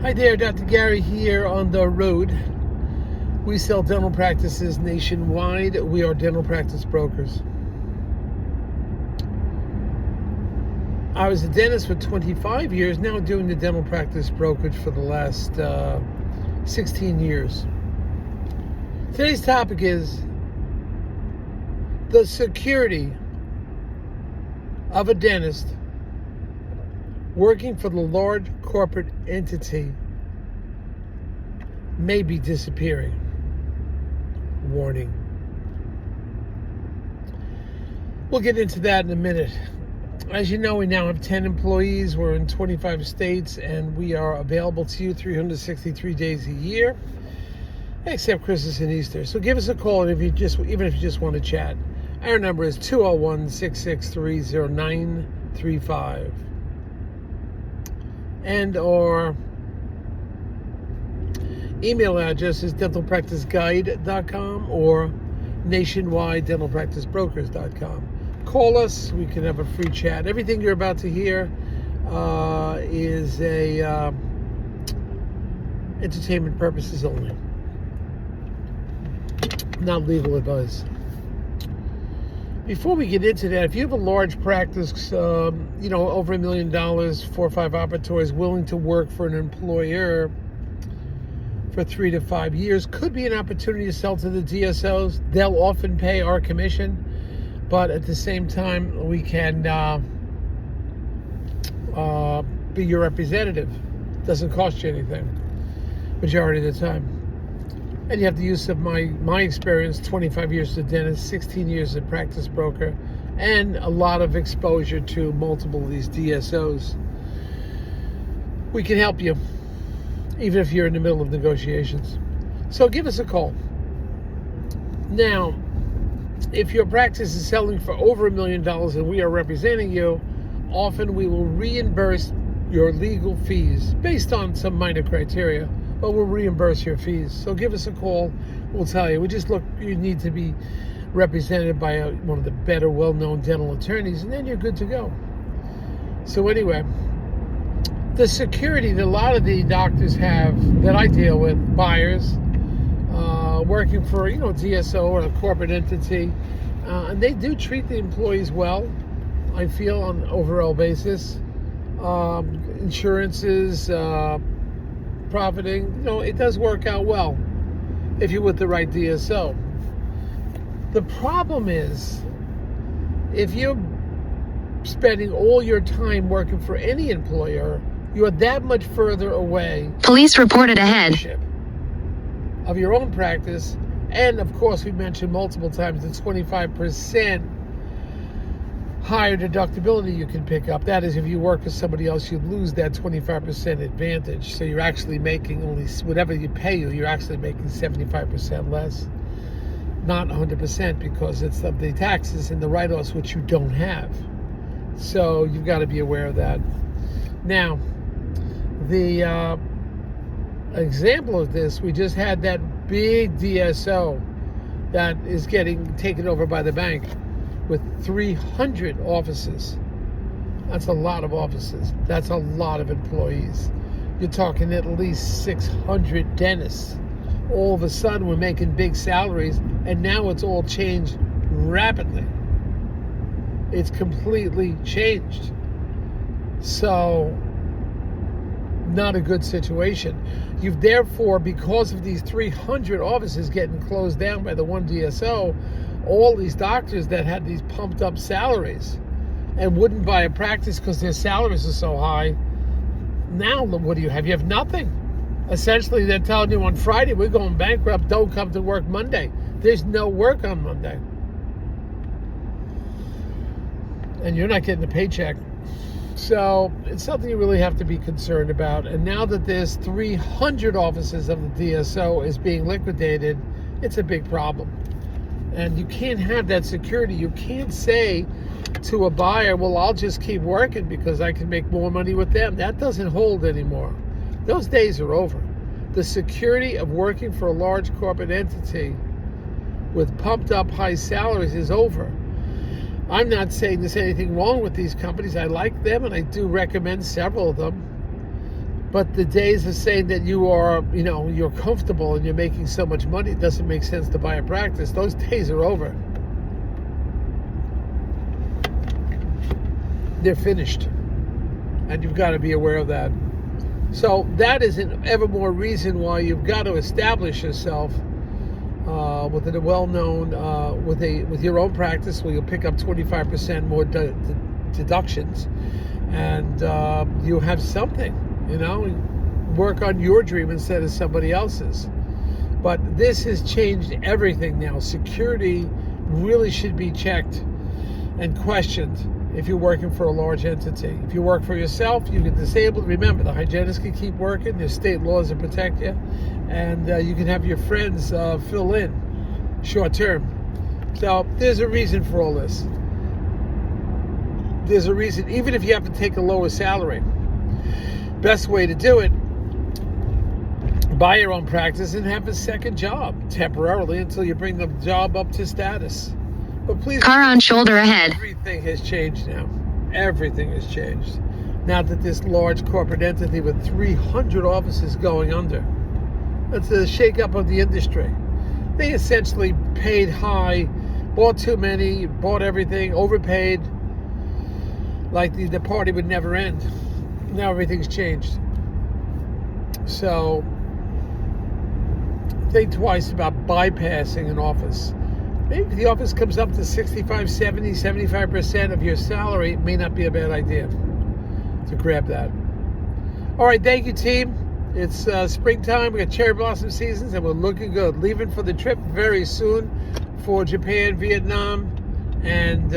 Hi there, Dr. Gary here on the road. We sell dental practices nationwide. We are dental practice brokers. I was a dentist for 25 years, now doing the dental practice brokerage for the last 16 years. Today's topic is the security of a dentist working for the large corporate entity may be disappearing. Warning. We'll get into that in a minute. As you know, we now have 10 employees. We're in 25 states, and we are available to you 363 days a year, except Christmas and Easter. So give us a call, and even if you just want to chat. Our number is 201-663-0935. And our email address is dentalpracticeguide.com or nationwidedentalpracticebrokers.com. Call us. We can have a free chat. Everything you're about to hear is entertainment purposes only, not legal advice. Before we get into that, if you have a large practice, over $1 million, 4 or 5 operatories willing to work for an employer for 3 to 5 years, could be an opportunity to sell to the DSOs. They'll often pay our commission, but at the same time, we can be your representative. Doesn't cost you anything, majority of the time. And you have the use of my experience, 25 years as a dentist, 16 years as a practice broker, and a lot of exposure to multiple of these DSOs. We can help you, even if you're in the middle of negotiations. So give us a call. Now, if your practice is selling for over $1 million and we are representing you, often we will reimburse your legal fees based on some minor criteria, but we'll reimburse your fees. So give us a call. We'll tell you. You need to be represented by one of the better, well-known dental attorneys, and then you're good to go. So anyway, the security that a lot of the doctors have that I deal with, buyers, working for DSO or a corporate entity, and they do treat the employees well, I feel, on an overall basis. Insurances, profiting, it does work out well if you're with the right DSO. The problem is, if you're spending all your time working for any employer, you are that much further away. Police reported ahead. Of your own practice, and of course, we mentioned multiple times the 25% higher deductibility you can pick up. That is, if you work with somebody else, you lose that 25% advantage. So you're actually making only whatever you pay you're actually making 75% less, not 100%, because it's of the taxes and the write-offs, which you don't have. So you've got to be aware of that. Now, the example of this, we just had that big DSO that is getting taken over by the bank with 300 offices. That's a lot of offices. That's a lot of employees. You're talking at least 600 dentists. All of a sudden, we're making big salaries, and now it's all changed rapidly. It's completely changed. So, not a good situation. You've therefore, because of these 300 offices getting closed down by the one DSO, all these doctors that had these pumped up salaries and wouldn't buy a practice because their salaries are so high, now what do you have? You have nothing. Essentially, they're telling you on Friday, we're going bankrupt, don't come to work Monday. There's no work on Monday. And you're not getting a paycheck. So it's something you really have to be concerned about. And now that there's 300 offices of the DSO is being liquidated, it's a big problem. And you can't have that security. You can't say to a buyer, well, I'll just keep working because I can make more money with them. That doesn't hold anymore. Those days are over. The security of working for a large corporate entity with pumped up high salaries is over. I'm not saying there's anything wrong with these companies. I like them, and I do recommend several of them. But the days of saying that you are, you're comfortable and you're making so much money, it doesn't make sense to buy a practice. Those days are over. They're finished. And you've got to be aware of that. So that is an ever more reason why you've got to establish yourself within a well-known, with your own practice, where you'll pick up 25% more deductions, and you have something. Work on your dream instead of somebody else's. But this has changed everything now. Security really should be checked and questioned if you're working for a large entity. If you work for yourself, you get disabled. Remember, the hygienists can keep working. There's state laws that protect you. And you can have your friends fill in short term. So there's a reason for all this. There's a reason, even if you have to take a lower salary. Best way to do it, buy your own practice and have a second job temporarily until you bring the job up to status. But please, Car on shoulder ahead. everything has changed now. Everything has changed. Now that this large corporate entity with 300 offices going under, that's a shakeup of the industry. They essentially paid high, bought too many, bought everything, overpaid, like the party would never end. Now everything's changed. So think twice about bypassing an office. Maybe if the office comes up to 65, 70, 75% of your salary, it may not be a bad idea to grab that. All right, thank you, team. It's springtime. We got cherry blossom seasons, and we're looking good. Leaving for the trip very soon for Japan, Vietnam, and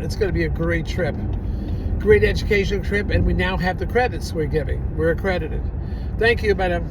it's going to be a great trip. Great educational trip, and we now have the credits we're giving. We're accredited. Thank you, madam.